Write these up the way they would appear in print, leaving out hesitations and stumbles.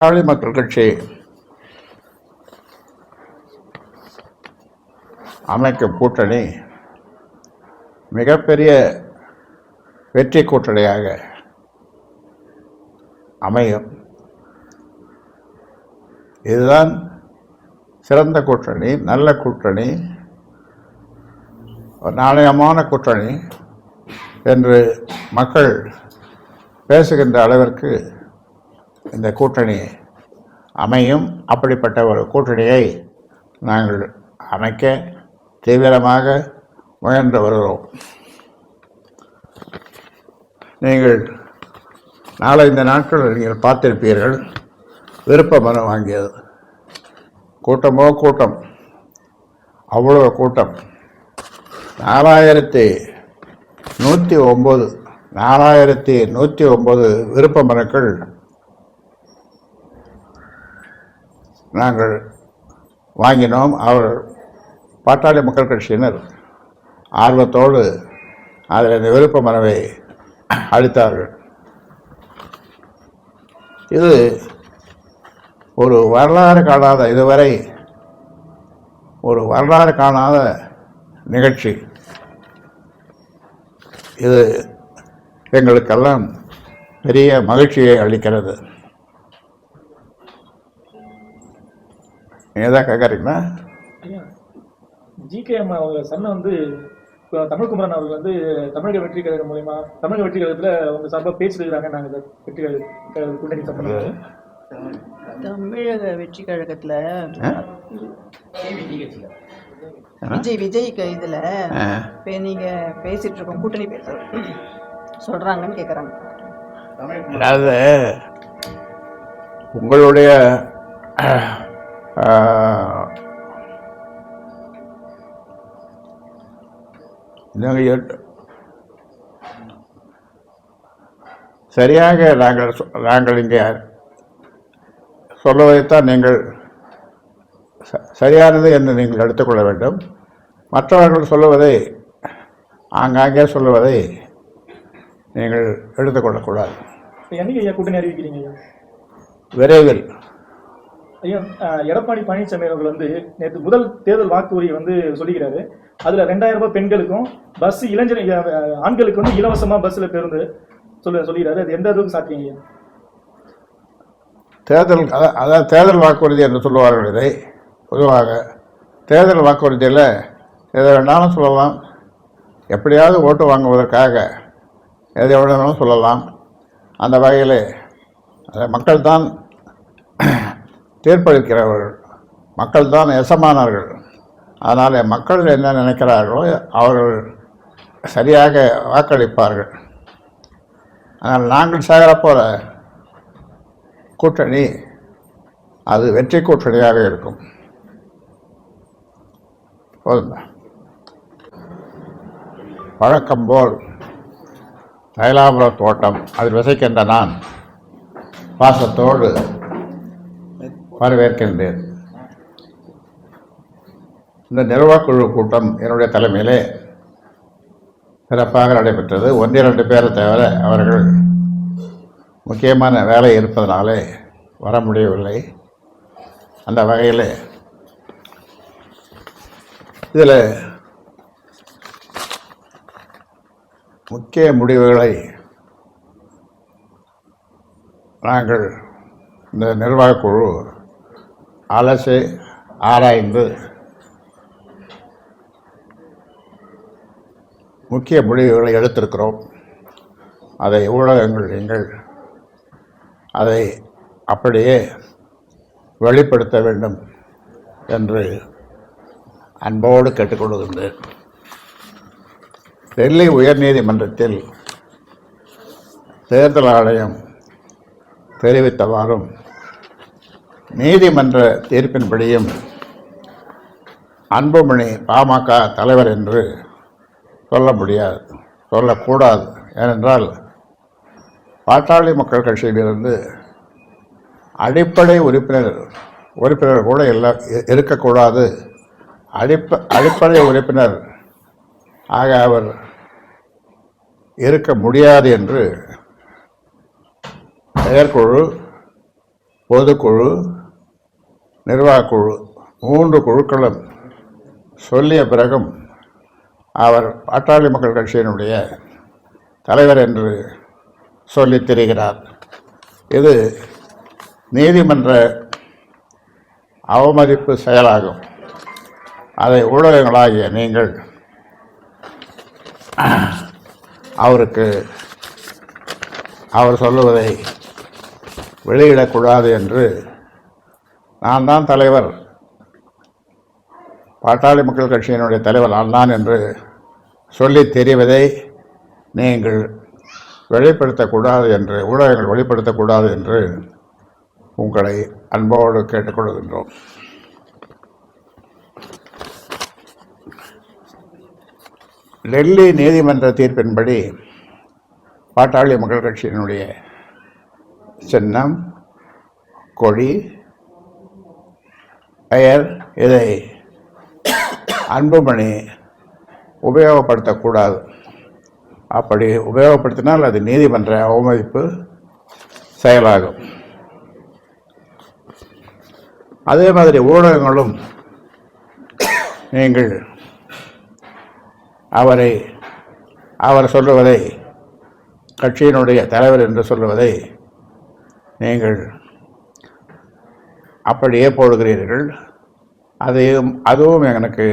பாட்டாளி மக்கள் கட்சி அமைக்கும் கூட்டணி மிகப்பெரிய வெற்றி கூட்டணியாக அமையும். இதுதான் சிறந்த கூட்டணி, நல்ல கூட்டணி, நாணயமான கூட்டணி என்று மக்கள் பேசுகின்ற அளவிற்கு இந்த கூட்டணி அமையும். அப்படிப்பட்ட ஒரு கூட்டணியை நாங்கள் அமைக்க தீவிரமாக முயன்று வருகிறோம். நீங்கள் நாலஞ்சு நாட்கள் நீங்கள் பார்த்திருப்பீர்கள், விருப்ப மனு வாங்கியது. கூட்டமோ கூட்டம், அவ்வளோ கூட்டம். 4109 விருப்ப மனுக்கள் நாங்கள் வாங்கினோம். அவர் பாட்டாளி மக்கள் கட்சியினர் ஆர்வத்தோடு அதில் இந்த விருப்ப மனுவை அளித்தார்கள். இது ஒரு வரலாறு காணாத, இதுவரை ஒரு வரலாறு காணாத நிகழ்ச்சி. இது எங்களுக்கெல்லாம் பெரிய மகிழ்ச்சியை அளிக்கிறது. நீங்கள் தான் கேட்குறீங்களா? ஜிகேஎம் அவங்க சன்னை வந்து தமிழ்குமரன் அவர்கள் வந்து தமிழக வெற்றி கழகம் மூலயமா தமிழக வெற்றி கழகத்தில் அவங்க சார்பாக பேசியிருக்கிறாங்க. நாங்கள் வெற்றி கூட்டணி சம்பந்தமாக தமிழக வெற்றி கழகத்தில் விஜய் இதில் நீங்கள் பேசிட்டு இருக்கோம், கூட்டணி பேச சொல்கிறாங்கன்னு கேட்குறாங்க. அதாவது உங்களுடைய சரியாக நாங்கள் இங்கே சொல்லுவதைத்தான் நீங்கள் சரியானது என்று நீங்கள் எடுத்துக்கொள்ள வேண்டும். மற்றவர்கள் சொல்லுவதை, ஆங்காங்கே சொல்லுவதை நீங்கள் எடுத்துக்கொள்ளக்கூடாது. என்னைக்கு ஐயா கூட்டணி அறிவிக்கிறீங்க? விரைவில். ஐயா, எடப்பாடி பழனிசாமி அவர்கள் வந்து நேற்று முதல் தேர்தல் வாக்குறுதியை வந்து சொல்லிக்கிறாரு. அதில் 2000 ரூபாய் பெண்களுக்கும் பஸ் இளைஞர் ஆண்களுக்கு வந்து இலவசமாக பஸ்ஸில் பேருந்து சொல்லிக்கிறாரு. அது எந்த அளவுக்கு சாத்தியங்க? அதாவது தேர்தல் வாக்குறுதி என்று சொல்லுவார்கள். இதை பொதுவாக தேர்தல் வாக்குறுதியில் எதை வேணாலும் சொல்லலாம். எப்படியாவது ஓட்டு வாங்குவதற்காக எதை வேணாலும் சொல்லலாம். அந்த வகையில் அதை மக்கள் தான் தீர்ப்பளிக்கிறவர்கள், மக்கள் தான் எசமானவர்கள். அதனால் மக்கள் என்ன நினைக்கிறார்களோ அவர்கள் சரியாக வாக்களிப்பார்கள். ஆனால் நாங்கள் சேகரப்போகிற கூட்டணி அது வெற்றி கூட்டணியாக இருக்கும். போதும். வழக்கம் போல் தைலாபுர தோட்டம் அதில் விதைக்கின்ற நான் பாசத்தோடு வரவேற்கின்றேன். இந்த நிர்வாகக்குழு கூட்டம் என்னுடைய தலைமையிலே சிறப்பாக நடைபெற்றது. 1-2 பேரை தவிர அவர்கள் முக்கியமான வேலை இருப்பதனாலே வர முடியவில்லை. அந்த வகையில் இதில் முக்கிய முடிவுகளை நாங்கள் இந்த நிர்வாகக்குழு அலசி ஆராய்ந்து முக்கிய முடிவுகளை எடுத்திருக்கிறோம். அதை ஊடகங்கள் நீங்கள் அதை அப்படியே வெளிப்படுத்த வேண்டும் என்று அன்போடு கேட்டுக்கொள்கின்றேன். டெல்லி உயர்நீதிமன்றத்தில் தேர்தல் ஆணையம் தெரிவித்தவாறும் நீதிமன்ற தீர்ப்பின்படியும் அன்புமணி பாமக தலைவர் என்று சொல்ல முடியாது, சொல்லக்கூடாது. ஏனென்றால் பாட்டாளி மக்கள் கட்சியிலிருந்து அடிப்படை உறுப்பினர் கூட இருக்கக்கூடாது. அடிப்படை உறுப்பினர் ஆக அவர் இருக்க முடியாது என்று செயற்குழு பொதுக்குழு, நிர்வாகக்குழு 3 குழுக்களும் சொல்லிய பிறகும் அவர் பாட்டாளி மக்கள் கட்சியினுடைய தலைவர் என்று சொல்லித் திரிகிறார். இது நீதிமன்ற அவமதிப்பு செயலாகும். அதை ஊடகங்களாகிய நீங்கள் அவருக்கு அவர் சொல்லுவதை வெளியிடக்கூடாது என்று, நான் தான் தலைவர், பாட்டாளி மக்கள் கட்சியினுடைய தலைவர் நான் தான் என்று சொல்லி தெரிவதை நீங்கள் வெளிப்படுத்தக்கூடாது என்று, ஊடகங்கள் வெளிப்படுத்தக்கூடாது என்று உங்களை அன்போடு கேட்டுக்கொள்கின்றோம். டெல்லி நீதிமன்ற தீர்ப்பின்படி பாட்டாளி மக்கள் கட்சியினுடைய சின்னம், கொடி, பெயர் இதை அன்புமணி உபயோகப்படுத்தக்கூடாது. அப்படி உபயோகப்படுத்தினால் அது நீதிமன்ற அவமதிப்பு செயலாகும். அதே மாதிரி ஊடகங்களும் நீங்கள் அவர் சொல்லுவதை, கட்சியினுடைய தலைவர் என்று சொல்லுவதை நீங்கள் அப்படியே போடுகிறீர்கள். அதுவும் எனக்கு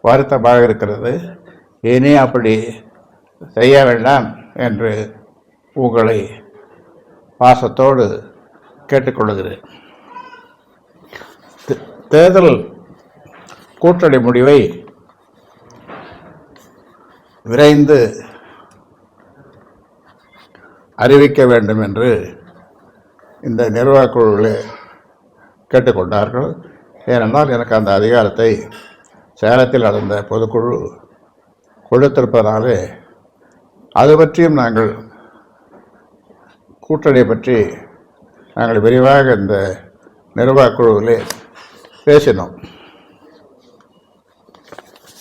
வருத்தமாக இருக்கிறது. இனி அப்படி செய்ய வேண்டாம் என்று உங்களை பாசத்தோடு கேட்டுக்கொள்கிறேன். தேர்தல் கூட்டணி முடிவை விரைந்து அறிவிக்க வேண்டும் என்று இந்த நிர்வாகக்குழுவில் கேட்டுக்கொண்டார்கள். ஏனென்றால் எனக்கு அந்த அதிகாரத்தை சேலத்தில் நடந்த பொதுக்குழு கொடுத்திருப்பதாலே அது பற்றியும் நாங்கள் கூட்டணி பற்றி நாங்கள் விரிவாக இந்த நிர்வாகக்குழுவிலே பேசினோம்.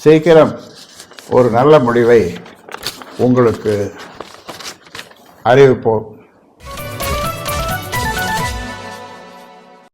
சீக்கிரம் ஒரு நல்ல முடிவை உங்களுக்கு அறிவிப்போம்.